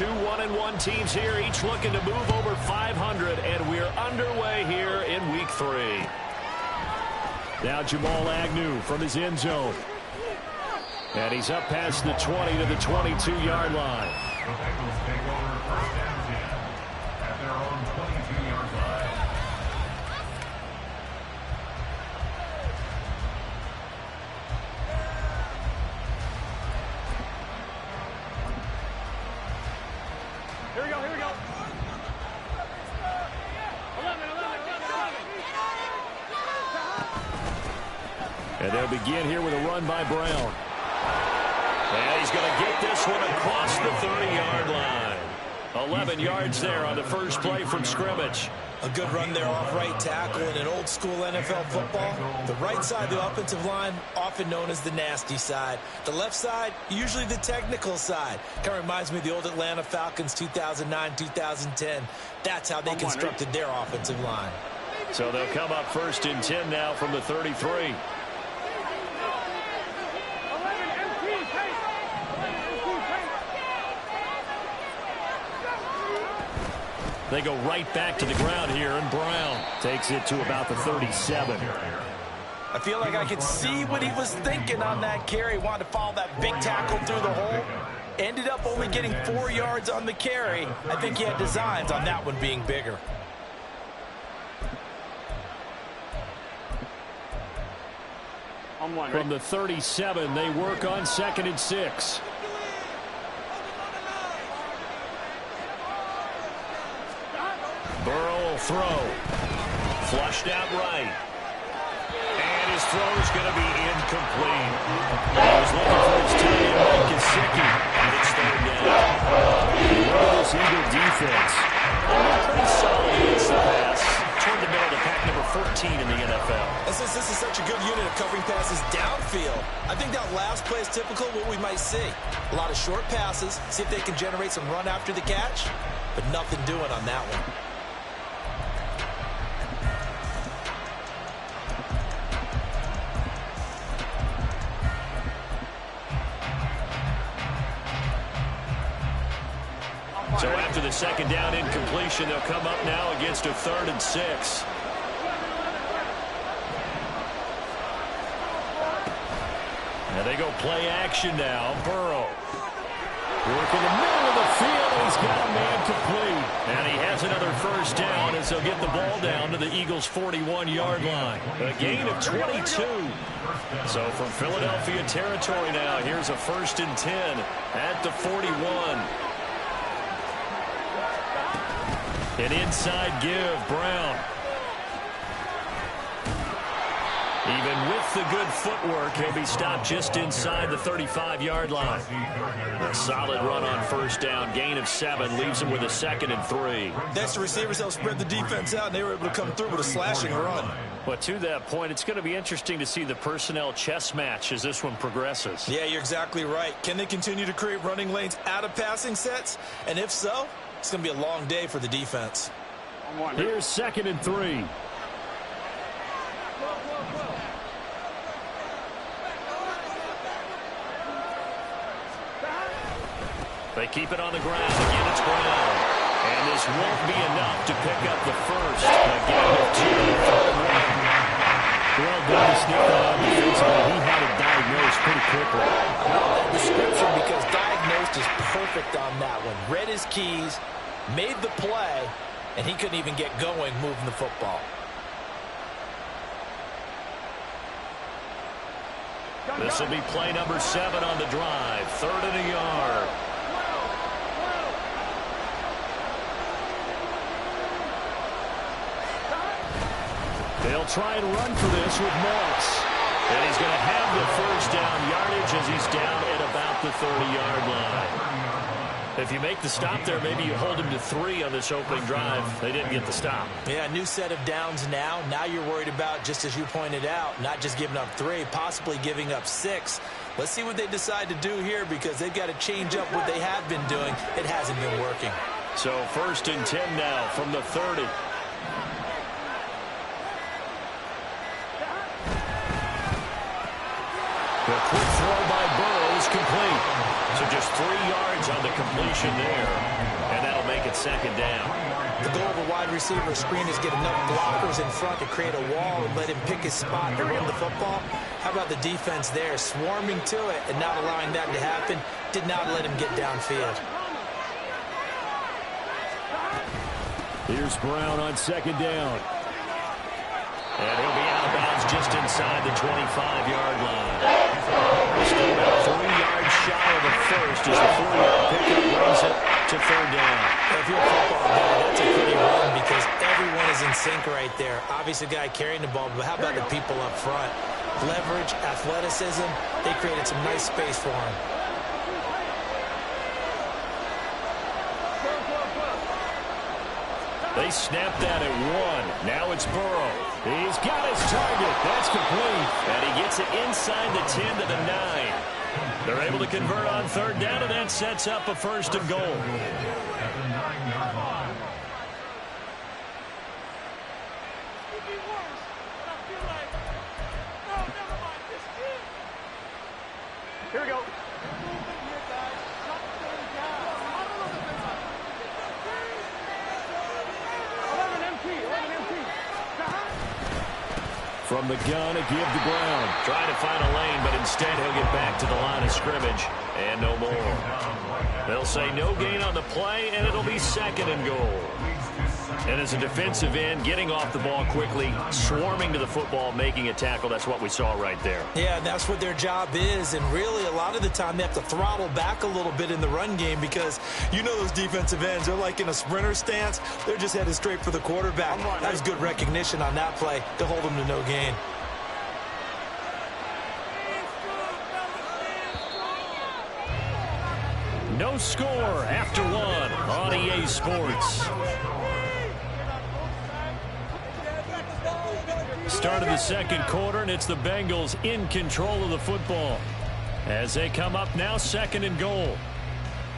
Two 1-1 teams here, each looking to move over 500, and we're underway here in Week 3. Now Jamal Agnew from his end zone. And he's up past the 20 to the 22-yard line. The Bengals take over first down 10 at their own 22-yard line. Here we go, here we go. 11. And they'll begin here with a run by Brown. And he's going to get this one across the 30-yard line. 11 yards there on the first play from scrimmage. A good run there off right tackle in an old-school NFL football. The right side of the offensive line, often known as the nasty side. The left side, usually the technical side. Kind of reminds me of the old Atlanta Falcons 2009-2010. That's how they constructed their offensive line. So they'll come up first and 10 now from the 33. They go right back to the ground here, and Brown takes it to about the 37. I feel like I could see what he was thinking on that carry. Wanted to follow that big tackle through the hole. Ended up only getting 4 yards on the carry. I think he had designs on that one being bigger. From the 37, they work on 2nd and 6. Burrow will throw. Flushed out right. And his throw is going to be incomplete. He was looking for his tight end, Mike Gesicki, and it's third down. Look at this Eagle defense. Pretty solid against the pass. Toward the middle of the pack, number 14 in the NFL. And since this is such a good unit of covering passes downfield, I think that last play is typical of what we might see. A lot of short passes, see if they can generate some run after the catch, but nothing doing on that one. So after the second down incompletion, they'll come up now against a 3rd and 6. And they go play action now. Burrow. Work in the middle of the field. He's got a man complete. And he has another first down as they'll get the ball down to the Eagles' 41-yard line. A gain of 22. So from Philadelphia territory now, here's a 1st and 10 at the 41. An inside give, Brown. Even with the good footwork, he'll be stopped just inside the 35-yard line. A solid run on first down. Gain of 7 leaves him with a 2nd and 3. Next, the receivers helped spread the defense out, and they were able to come through with a slashing run. But to that point, it's going to be interesting to see the personnel chess match as this one progresses. Yeah, you're exactly right. Can they continue to create running lanes out of passing sets? And if so, it's going to be a long day for the defense. Here's 2nd and 3. They keep it on the ground. Again, it's Brown. And this won't be enough to pick up the first. Again, with 2. Well done to sneak that out defensively. He had it diagnosed pretty quickly. I love that description because diagnosed is perfect on that one. Read his keys, made the play, and he couldn't even get going moving the football. This will be play number 7 on the drive. 3rd and a yard. They'll try and run for this with Moss. And he's going to have the first down yardage as he's down at about the 30-yard line. If you make the stop there, maybe you hold him to 3 on this opening drive. They didn't get the stop. Yeah, new set of downs now. Now you're worried about, just as you pointed out, not just giving up 3, possibly giving up 6. Let's see what they decide to do here because they've got to change up what they have been doing. It hasn't been working. So 1st and 10 now from the 30. The quick throw by Burrow is complete. So just 3 yards on the completion there, and that'll make it second down. The goal of a wide receiver screen is get enough blockers in front to create a wall and let him pick his spot to run the football. How about the defense there, swarming to it and not allowing that to happen? Did not let him get downfield. Here's Brown on second down. And he'll be out of bounds just inside the 25-yard line. Still about 3 yards shy of the first as the 4-yard pickup brings it to third down. If you're a football guy, that's a pretty run because everyone is in sync right there. Obviously, the guy carrying the ball, but how about the people up front? Leverage, athleticism, they created some nice space for him. They snapped that at 1. Now it's Burrow. He's got his target. That's complete. And he gets it inside the 10 to the 9. They're able to convert on third down, and that sets up a first and goal. At the 9-yard line. Here we go. From the gun, a give to Brown. Trying to find a lane, but instead he'll get back to the line of scrimmage. And no more. They'll say no gain on the play, and it'll be second and goal. And as a defensive end, getting off the ball quickly, swarming to the football, making a tackle, that's what we saw right there. Yeah, that's what their job is, and really a lot of the time they have to throttle back a little bit in the run game because you know those defensive ends, they're like in a sprinter stance. They're just headed straight for the quarterback. That was good recognition on that play to hold them to no gain. No score after 1 on EA Sports. Start of the second quarter, and it's the Bengals in control of the football. As they come up now, second and goal.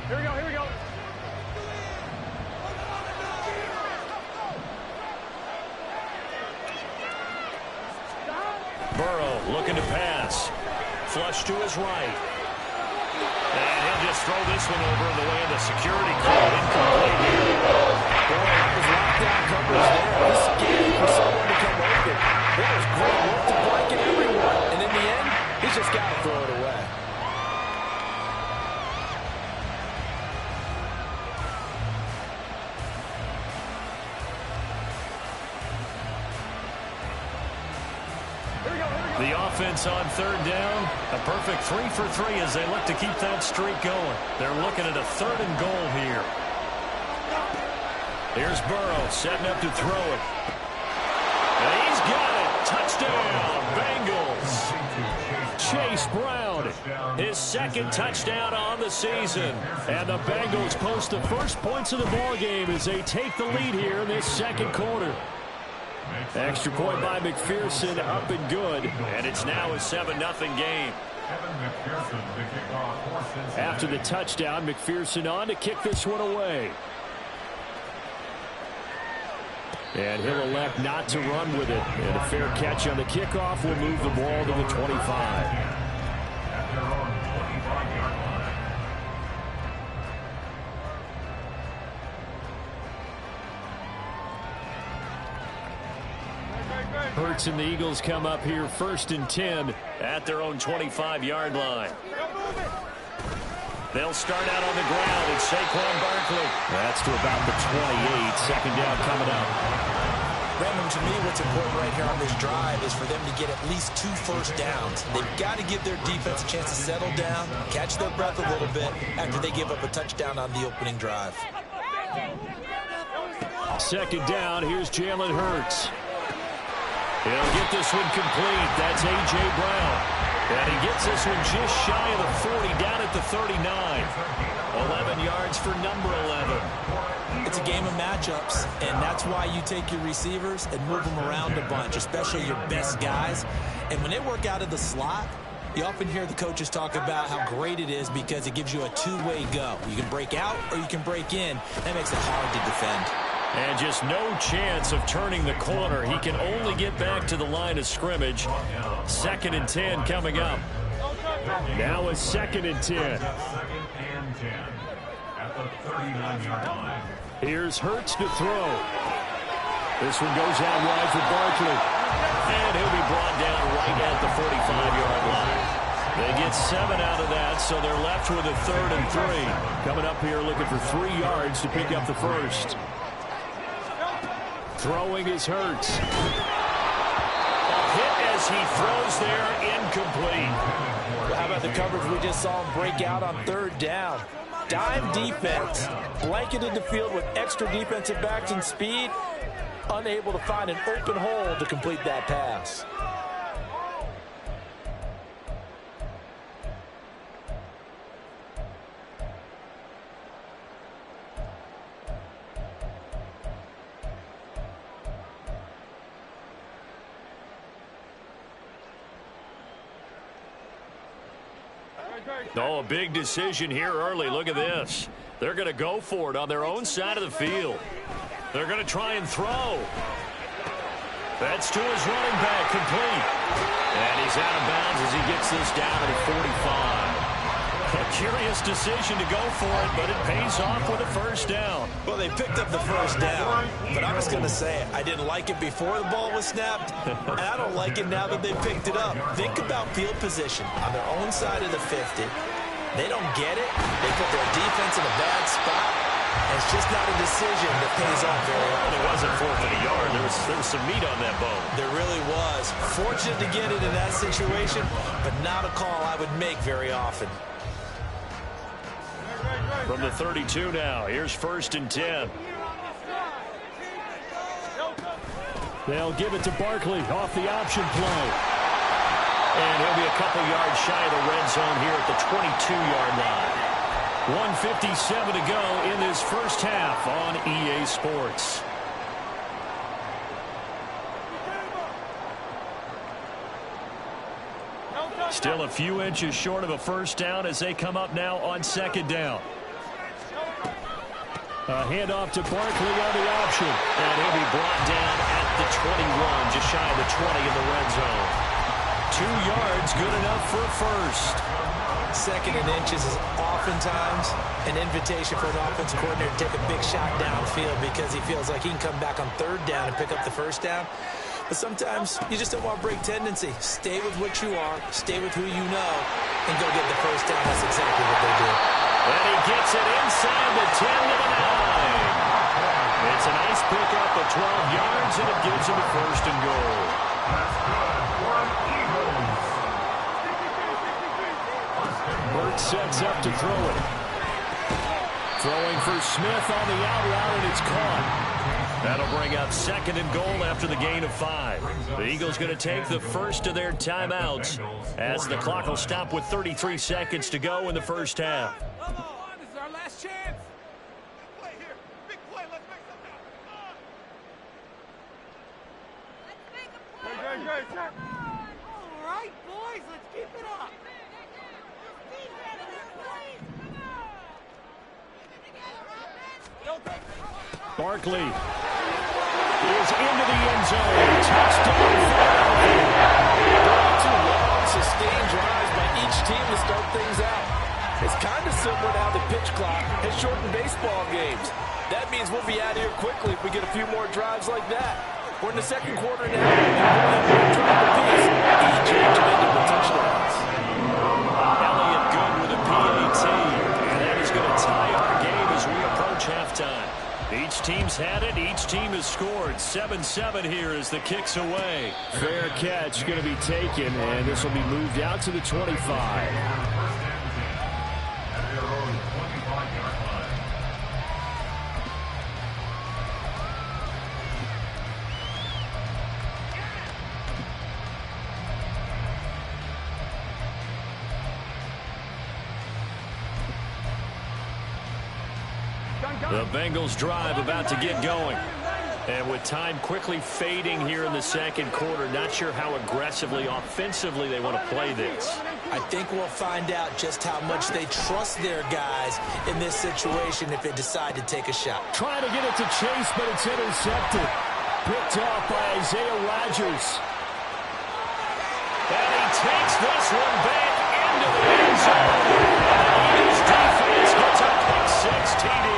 Here we go, here we go. Burrow looking to pass. Flush to his right. And he'll just throw this one over in the way of the security crew. Incomplete here. Boy, that was lockdown coverage there. This is game for someone to come open. That was great work to blanket everyone. And in the end, he's just got to throw it away. The offense on third down, a perfect 3 for 3 as they look to keep that streak going. They're looking at a third and goal here. Here's Burrow setting up to throw it. And he's got it. Touchdown, Bengals. Chase Brown, his second touchdown on the season. And the Bengals post the first points of the ball game as they take the lead here in this second quarter. Extra point by McPherson, up and good. And it's now a 7-0 game. After the touchdown, McPherson on to kick this one away. And he'll elect not to run with it. And a fair catch on the kickoff will move the ball to the 25. Hurts and the Eagles come up here first and 10 at their own 25-yard line. They'll start out on the ground, and Saquon Barkley. That's to about the 28. Second down coming up. Raymond, to me, what's important right here on this drive is for them to get at least 2 first downs. They've got to give their defense a chance to settle down, catch their breath a little bit after they give up a touchdown on the opening drive. Second down, here's Jalen Hurts. He'll get this one complete. That's A.J. Brown. And he gets this one just shy of the 40, down at the 39. 11 yards for number 11. It's a game of matchups, and that's why you take your receivers and move them around a bunch, especially your best guys. And when they work out of the slot, you often hear the coaches talk about how great it is because it gives you a two-way go. You can break out or you can break in. That makes it hard to defend. And just no chance of turning the corner. He can only get back to the line of scrimmage. Second and 10 coming up. Now a second and 10. and 10 at the 39-yard line. Here's Hurts to throw. This one goes out wide for Barkley. And he'll be brought down right at the 45-yard line. They get 7 out of that, so they're left with a 3rd and 3. Coming up here looking for 3 yards to pick up the first. Throwing is Hurts. A hit as he throws there, incomplete. Well, how about the coverage we just saw him break out on 3rd down? Dime defense, blanketed the field with extra defensive backs and speed, unable to find an open hole to complete that pass. Oh, a big decision here early. Look at this. They're going to go for it on their own side of the field. They're going to try and throw. That's to his running back, complete. And he's out of bounds as he gets this down to the 45. A curious decision to go for it, but it pays off with a first down. Well, they picked up the first down, but I'm just going to say it. I didn't like it before the ball was snapped, and I don't like it now that they picked it up. Think about field position on their own side of the 50. They don't get it. They put their defense in a bad spot. And it's just not a decision that pays off very often. It wasn't 4th and a yard. There was some meat on that bone. There really was. Fortunate to get it in that situation, but not a call I would make very often. From the 32 now, here's 1st and 10. They'll give it to Barkley off the option play. And he'll be a couple yards shy of the red zone here at the 22-yard line. 1:57 to go in this first half on EA Sports. Still a few inches short of a first down as they come up now on 2nd down. A handoff to Barkley on the option. And he'll be brought down at the 21, just shy of the 20 in the red zone. 2 yards, good enough for a first. 2nd and inches is oftentimes an invitation for an offense coordinator to take a big shot downfield because he feels like he can come back on 3rd down and pick up the first down. But sometimes you just don't want to break tendency. Stay with what you are, stay with who you know, and go get the first down. That's exactly what they do. And he gets it inside the 10 to the 9. It's a nice pickup of 12 yards, and it gives him a 1st and goal. Burt sets up to throw it. Throwing for Smith on the out route, and it's caught. That'll bring up 2nd and goal after the gain of 5. The Eagles going to take the first of their timeouts as the clock will stop with 33 seconds to go in the first half. Come on, this is our last chance. Big play here. Big play. Let's make something happen. Great, sir. All right, boys, let's keep it up. Barkley is into the end zone. Touchdown. Two long, sustained drives by each team to start things out. It's kind of similar to how the pitch clock has shortened baseball games. That means we'll be out here quickly if we get a few more drives like that. We're in the 2nd quarter now. We're trying to piece each ended with touchdowns. Elliott good with a PAT. And that is going to tie our game as we approach halftime. Each team's had it. Each team has scored. 7-7 here as the kick's away. Fair catch going to be taken, and this will be moved out to the 25. The Bengals drive about to get going. And with time quickly fading here in the 2nd quarter, not sure how aggressively, offensively they want to play this. I think we'll find out just how much they trust their guys in this situation if they decide to take a shot. Trying to get it to Chase, but it's intercepted. Picked off by Isaiah Rodgers. And he takes this one back into the end zone. And the Eagles defense TD.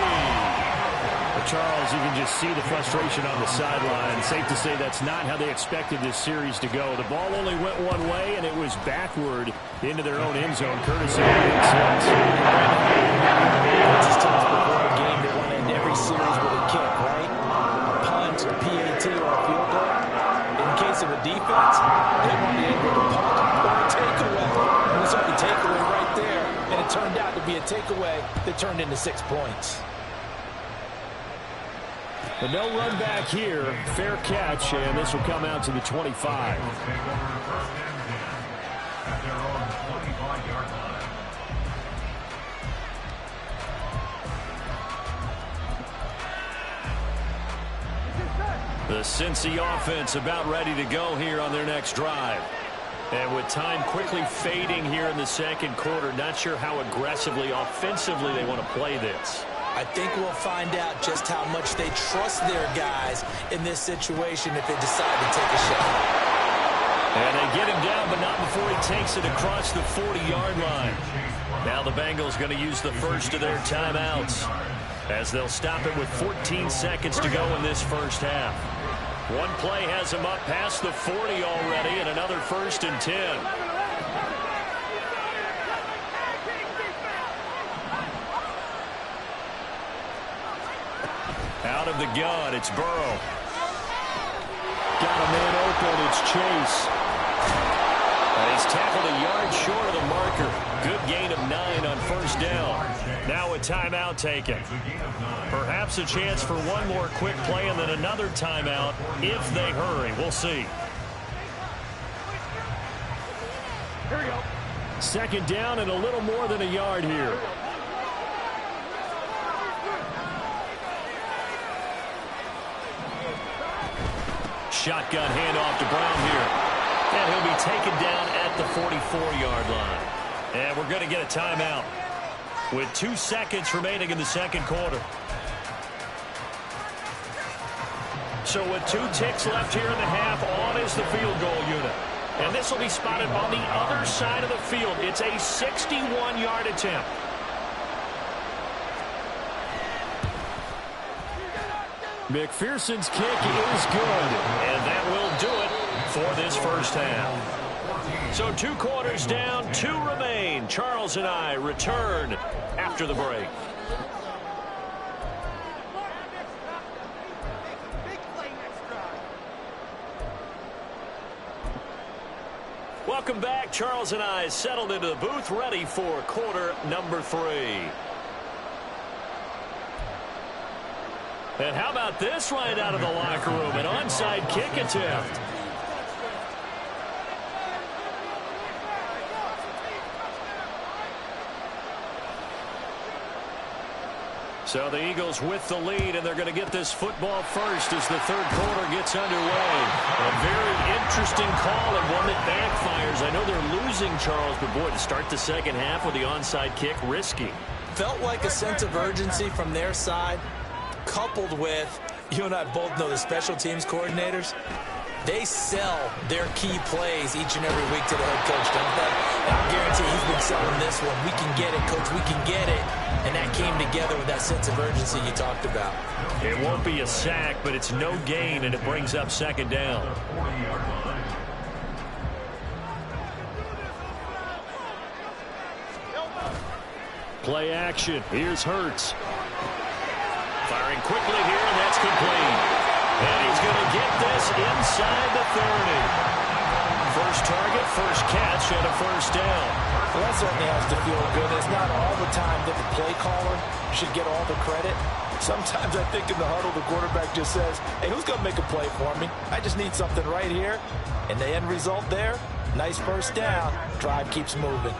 Charles, you can just see the frustration on the sideline. Safe to say that's not how they expected this series to go. The ball only went one way, and it was backward into their own end zone, courtesy of the six. Just times before a game, they want to end every series with a kick, right? A punt, a PAT, or a field goal. In case of a defense, they want to end with a punt or a takeaway. And we saw the takeaway right there, and it turned out to be a takeaway that turned into 6 points. But no run back here. Fair catch, and this will come out to the 25. The Cincy offense about ready to go here on their next drive. And with time quickly fading here in the second quarter, not sure how aggressively, offensively they want to play this. I think we'll find out just how much they trust their guys in this situation if they decide to take a shot. And they get him down, but not before he takes it across the 40-yard line. Now the Bengals going to use the first of their timeouts as they'll stop it with 14 seconds to go in this first half. One play has him up past the 40 already, and another 1st and 10. Out of the gun, it's Burrow. Got a man open, it's Chase. And he's tackled a yard short of the marker. Good gain of 9 on 1st down. Now a timeout taken. Perhaps a chance for one more quick play and then another timeout if they hurry. We'll see. Here we go. 2nd down and a little more than a yard here. Shotgun handoff to Brown here. And he'll be taken down at the 44-yard line. And we're going to get a timeout with 2 seconds remaining in the second quarter. So with 2 ticks left here in the half, on is the field goal unit. And this will be spotted on the other side of the field. It's a 61-yard attempt. McPherson's kick is good, and that will do it for this first half. So 2 quarters down, 2 remain. Charles and I return after the break. Welcome back. Charles and I settled into the booth, ready for quarter number 3. And how about this right out of the locker room? An onside kick attempt. So the Eagles with the lead, and they're going to get this football first as the third quarter gets underway. A very interesting call and one that backfires. I know they're losing, Charles, but boy, to start the second half with the onside kick, risky. Felt like a sense of urgency from their side, coupled with, you and I both know the special teams coordinators, they sell their key plays each and every week to the head coach, don't they? And I guarantee he's been selling this one. We can get it, coach, we can get it. And that came together with that sense of urgency you talked about. It won't be a sack, but it's no gain, and it brings up 2nd down. Play action. Here's Hurts. Firing quickly here, and that's complete. And he's going to get this inside the 30. First target, first catch, and a 1st down. Well, that certainly has to feel good. It's not all the time that the play caller should get all the credit. Sometimes I think in the huddle, the quarterback just says, hey, who's going to make a play for me? I just need something right here. And the end result there, nice 1st down. Drive keeps moving.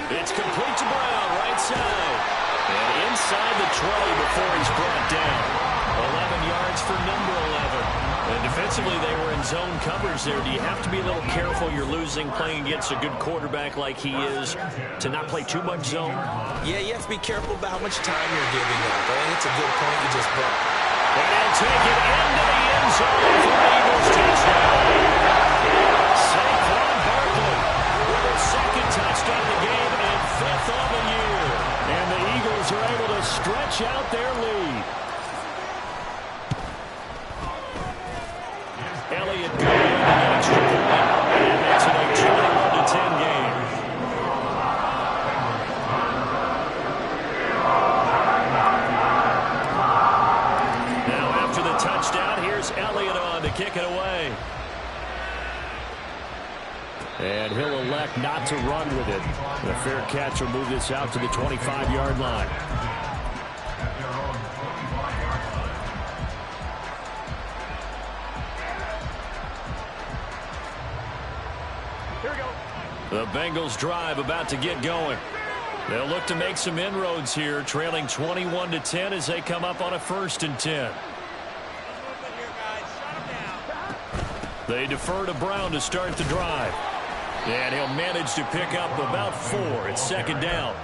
It's complete to Brown, right side. And inside the 20 before he's brought down. 11 yards for number 11. And defensively, they were in zone coverage there. Do you have to be a little careful? You're losing, playing against a good quarterback like he is, to not play too much zone? Yeah, you have to be careful about how much time you're giving up. I think it's a good point you just brought. And they'll take it into the end zone for an Eagles touchdown. Saquon and he'll elect not to run with it. The fair catch will move this out to the 25-yard line. Here we go. The Bengals drive about to get going. They'll look to make some inroads here, trailing 21-10 as they come up on a 1st and 10. They defer to Brown to start the drive. And he'll manage to pick up about 4. It's 2nd down.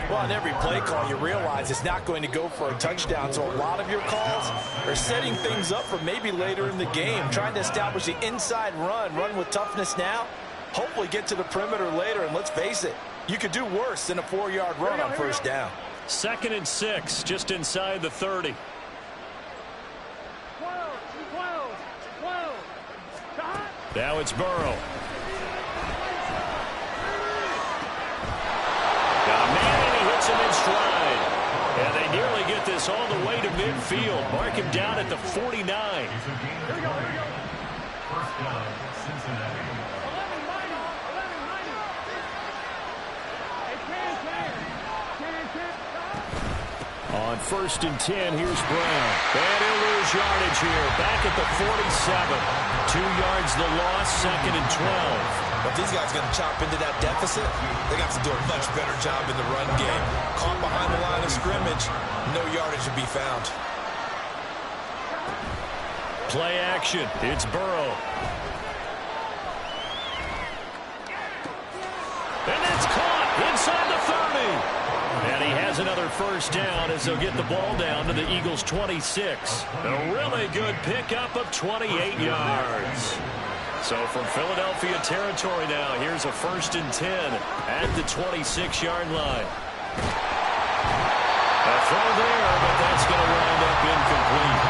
Well, on every play call, you realize it's not going to go for a touchdown, so a lot of your calls are setting things up for maybe later in the game, trying to establish the inside run with toughness now, hopefully get to the perimeter later, and let's face it, you could do worse than a 4-yard run on 1st down. 2nd and 6, just inside the 30. Now it's Burrow. Got a man, and he hits him in stride. And they nearly get this all the way to midfield. Mark him down at the 49. Here we go. First down, Cincinnati. On 1st and 10, here's Brown. And he'll lose yardage here. Back at the 47. 2 yards the loss, 2nd and 12. If these guys are going to chop into that deficit, they got to do a much better job in the run game. Caught behind the line of scrimmage, no yardage to be found. Play action. It's Burrow. And it's caught inside the 30. And he has another 1st down as they'll get the ball down to the Eagles' 26. A really good pickup of 28 yards. So from Philadelphia territory now, here's a 1st and 10 at the 26-yard line. A throw there, but that's going to wind up incomplete.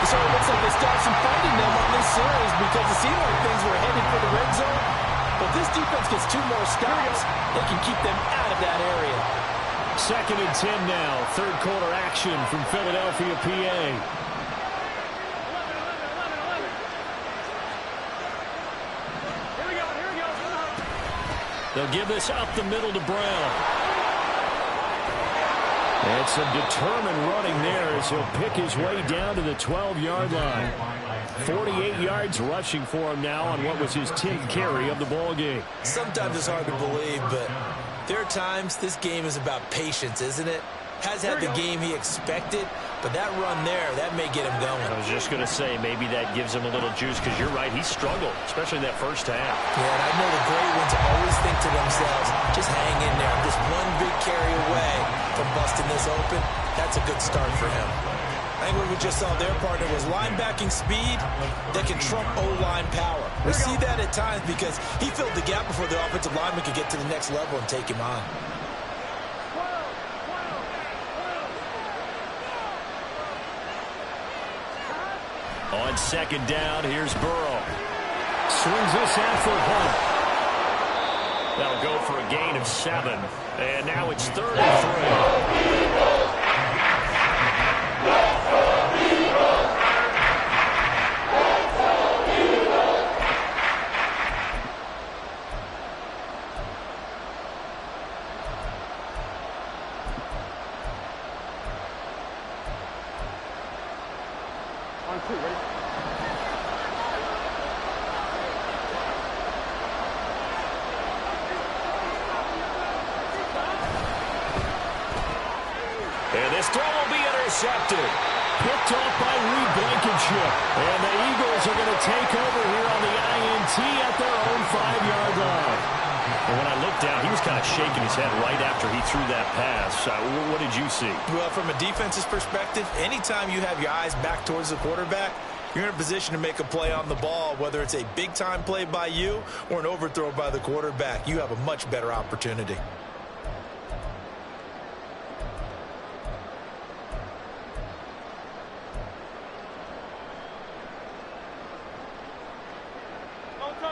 So it looks like they stopped some fighting them on this series because it seemed like things were headed for the red zone. But this defense gets 2 more stops. They can keep them out of that area. 2nd and 10 now. 3rd quarter action from Philadelphia, PA. They'll give this up the middle to Brown. And some determined running there as he'll pick his way down to the 12-yard line. 48 yards rushing for him now on what was his 10th carry of the ball game. Sometimes it's hard to believe, but there are times this game is about patience, isn't it? Has had the game he expected, but that run there, that may get him going. I was just going to say, maybe that gives him a little juice, because you're right, he struggled, especially in that 1st half. Yeah, and I know the great ones always think to themselves, just hang in there. Just one big carry away from busting this open. That's a good start for him. I think what we just saw their partner was linebacking speed that can trump O-line power. We see that at times because he filled the gap before the offensive lineman could get to the next level and take him on. On 2nd down, here's Burrow. Swings this out for Hunt. That'll go for a gain of 7. And now it's 3rd and 3. And this throw will be intercepted. Picked off by Reed Blankenship. And the Eagles are going to take over here on the INT at their own 5-yard line. And when I looked down, he was kind of shaking his head right after he threw that pass. What did you see? Well, from a defense's perspective, anytime you have your eyes back towards the quarterback, you're in a position to make a play on the ball, whether it's a big-time play by you or an overthrow by the quarterback. You have a much better opportunity.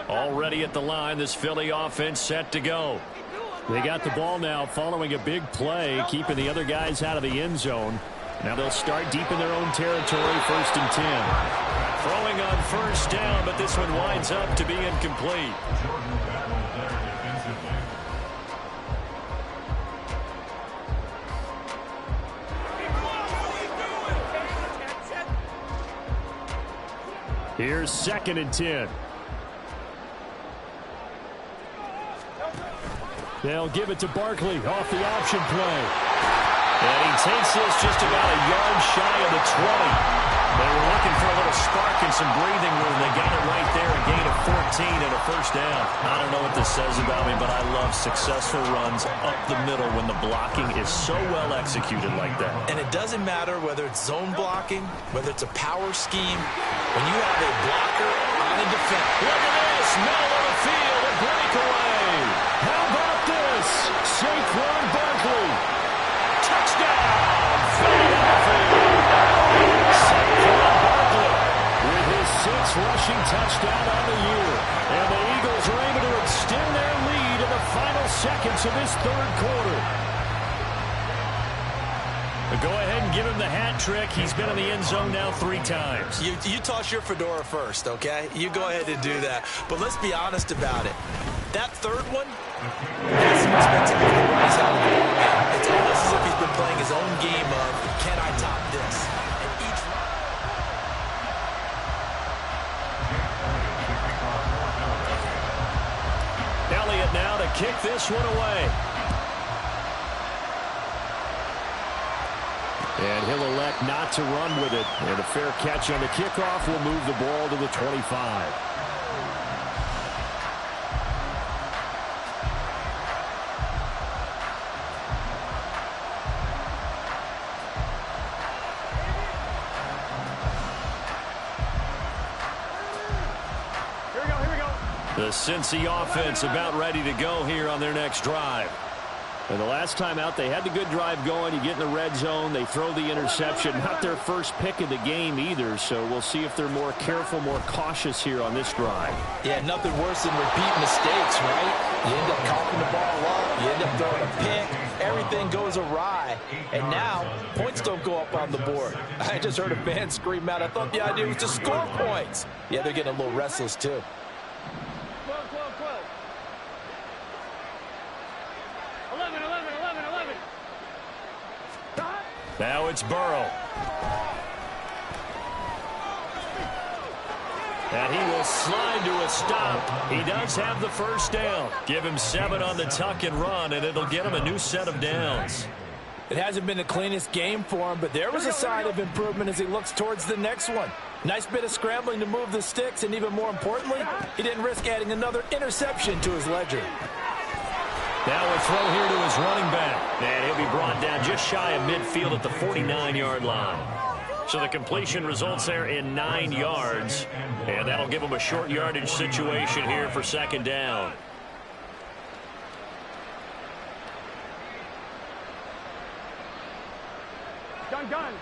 Already at the line, this Philly offense set to go. They got the ball now following a big play, keeping the other guys out of the end zone. Now they'll start deep in their own territory, 1st and 10. Throwing on 1st down, but this one winds up to be incomplete. Here's 2nd and 10. They'll give it to Barkley off the option play. And he takes this just about a yard shy of the 20. They were looking for a little spark and some breathing room. They got it right there, a gain of 14 and a first down. I don't know what this says about me, but I love successful runs up the middle when the blocking is so well executed like that. And it doesn't matter whether it's zone blocking, whether it's a power scheme. When you have a blocker on a defense. Look at this. Middle of the field, a breakaway. How about this? Saquon Barkley. Touchdown. Philadelphia. Saquon Barkley with his 6th rushing touchdown on the year. And the Eagles are able to extend their lead in the final seconds of this 3rd quarter. But go ahead and give him the hat trick. He's been in the end zone now 3 times. You toss your fedora first, okay? You go ahead and do that. But let's be honest about it. That 3rd one, that's some spectacular runs out of the ball game. It's almost as if he's been playing his own game of, can I top this? And each Elliott now to kick this one away. And he'll elect not to run with it. And a fair catch on the kickoff will move the ball to the 25. The Cincy offense about ready to go here on their next drive. And the last time out, they had the good drive going. You get in the red zone, they throw the interception. Not their first pick of the game either, so we'll see if they're more careful, more cautious here on this drive. Yeah, nothing worse than repeat mistakes, right? You end up coughing the ball up, you end up throwing a pick, everything goes awry, and now points don't go up on the board. I just heard a fan scream out, I thought the idea was to score points. Yeah, they're getting a little restless too. Now it's Burrow. And he will slide to a stop. He does have the first down. Give him 7 on the tuck and run, and it'll get him a new set of downs. It hasn't been the cleanest game for him, but there was a sign of improvement as he looks towards the next one. Nice bit of scrambling to move the sticks, and even more importantly, he didn't risk adding another interception to his ledger. Now a throw here to his running back. And he'll be brought down just shy of midfield at the 49-yard line. So the completion results there in 9 yards. And that'll give him a short yardage situation here for 2nd down. Done.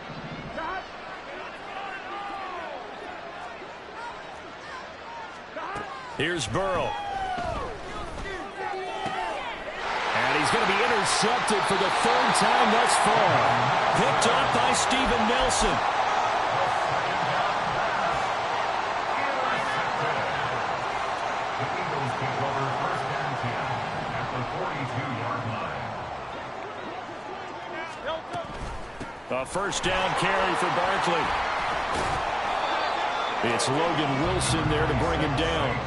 Here's Burrow. And he's going to be intercepted for the 3rd time thus far. Picked up by Steven Nelson. The Eagles take over 1st and 10 at the 42-yard line. A first down carry for Barkley. It's Logan Wilson there to bring him down.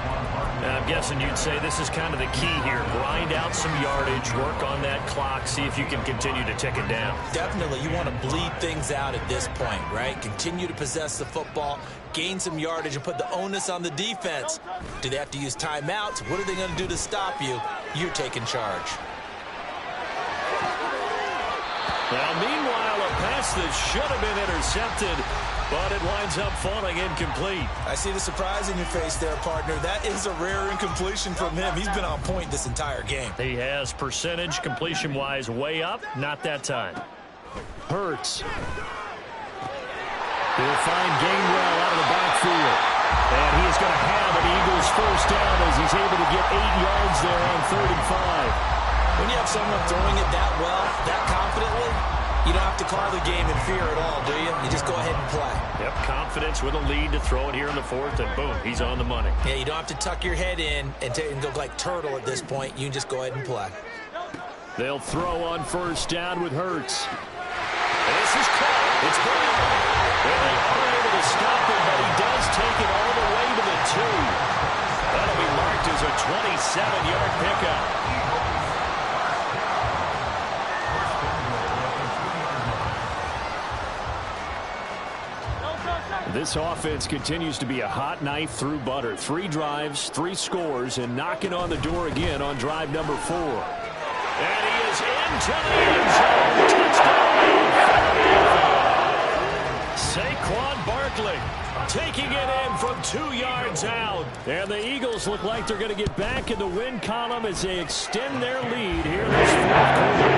I'm guessing you'd say this is kind of the key here. Grind out some yardage, work on that clock, see if you can continue to tick it down. Definitely, you want to bleed things out at this point, right? Continue to possess the football, gain some yardage, and put the onus on the defense. Do they have to use timeouts? What are they going to do to stop you? You're taking charge. Now, meanwhile, a pass that should have been intercepted, but it winds up falling incomplete. I see the surprise in your face there, partner. That is a rare incompletion from him. He's been on point this entire game. He has percentage completion-wise way up. Not that time. Hurts. He'll find Gainwell out of the backfield. And he is going to have an Eagles first down as he's able to get 8 yards there on 3rd and 5. When you have someone throwing it that well, that confidently, you don't have to call the game in fear at all, do you? You just go ahead and play. Yep, confidence with a lead to throw it here in the 4th, and boom, he's on the money. Yeah, you don't have to tuck your head in and go like turtle at this point. You can just go ahead and play. They'll throw on first down with Hurts. This is caught. It's going on. And they are able to stop him, but he does take it all the way to the 2. That'll be marked as a 27-yard pickup. This offense continues to be a hot knife through butter. 3 drives, 3 scores, and knocking on the door again on drive number 4. And he is into the end zone. Touchdown. Saquon Barkley taking it in from 2 yards out. And the Eagles look like they're going to get back in the win column as they extend their lead here this 4th quarter.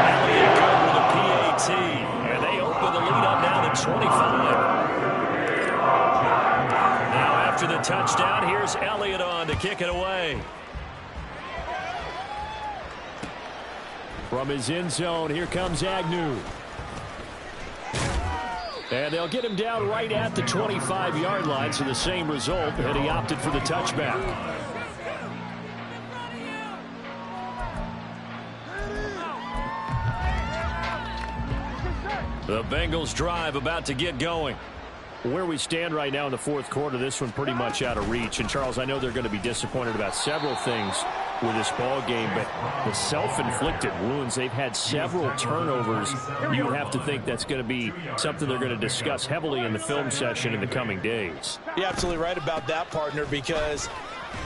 Elliott good with a PAT. And they open the lead up now to 25. Now after the touchdown, here's Elliott on to kick it away. From his end zone, here comes Agnew. And they'll get him down right at the 25-yard line, so the same result, and he opted for the touchback. The Bengals drive about to get going. Where we stand right now in the 4th quarter, this one pretty much out of reach. And, Charles, I know they're going to be disappointed about several things with this ball game, but the self-inflicted wounds, they've had several turnovers. You would have to think that's going to be something they're going to discuss heavily in the film session in the coming days. You're absolutely right about that, partner, because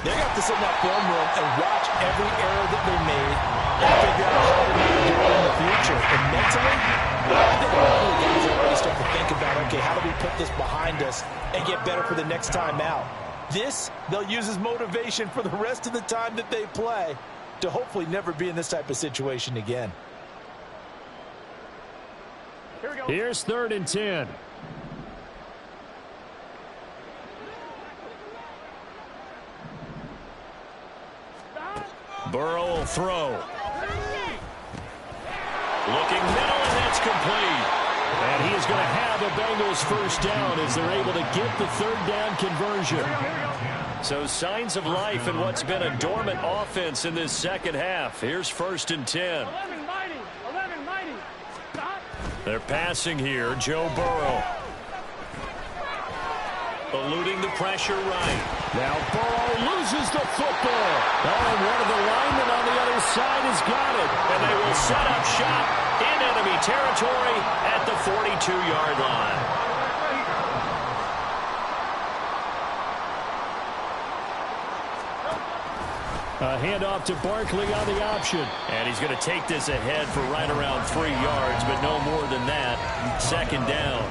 they're going to have to sit in that film room and watch every error that they made and figure out how to do it in the future. And mentally, I think a lot of the guys already start to think about, okay, how do we put this behind us and get better for the next time out? This, they'll use as motivation for the rest of the time that they play to hopefully never be in this type of situation again. Here's 3rd and 10. Burrow will throw. Looking middle, and that's complete. And he is going to have a Bengals first down as they're able to get the 3rd down conversion. So signs of life in what's been a dormant offense in this second half. Here's 1st and 10. They're passing here. Joe Burrow. Eluding the pressure right. Now Burrow loses the football. Oh, and one of the linemen on the other side has got it. And they will set up shop in enemy territory at the 42-yard line. A handoff to Barkley on the option. And he's going to take this ahead for right around 3 yards, but no more than that. 2nd down.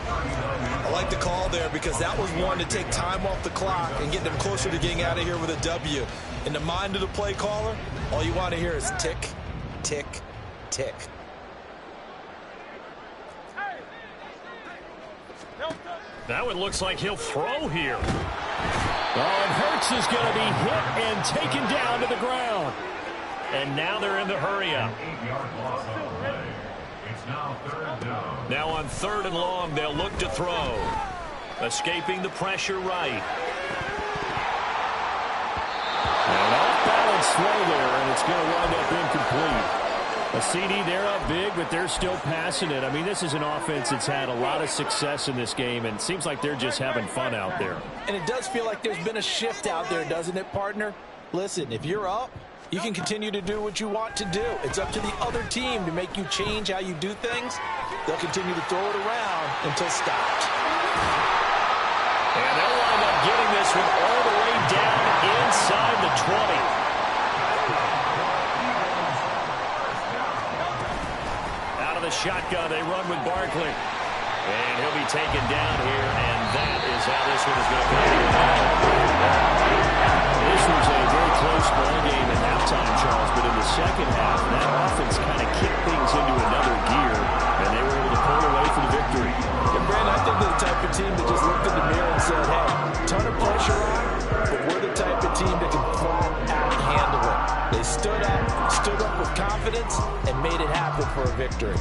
I like the call there because that was one to take time off the clock and get them closer to getting out of here with a W. In the mind of the play caller, all you want to hear is tick, tick, tick. Now it looks like he'll throw here. Oh, and Hurts is going to be hit and taken down to the ground. And now they're in the hurry-up. Now on 3rd and long, they'll look to throw. Escaping the pressure right. An off-balance throw there, and it's going to wind up incomplete. A CD, they're up big, but they're still passing it. I mean, this is an offense that's had a lot of success in this game, and it seems like they're just having fun out there. And it does feel like there's been a shift out there, doesn't it, partner? Listen, if you're up, you can continue to do what you want to do. It's up to the other team to make you change how you do things. They'll continue to throw it around until stopped. And they'll wind up getting this one all the way down inside the 20. The shotgun, they run with Barkley. And he'll be taken down here, and that is how this one is going to come. This was a very close ball game at halftime, Charles, but in the second half, that offense kind of kicked things into another gear, and they were able to pull away for the victory. And Brandon, I think they're the type of team that just looked in the mirror and said, hey, ton of pressure on, but we're the type of team that can flat out handle it. They stood up with confidence and made it happen for a victory.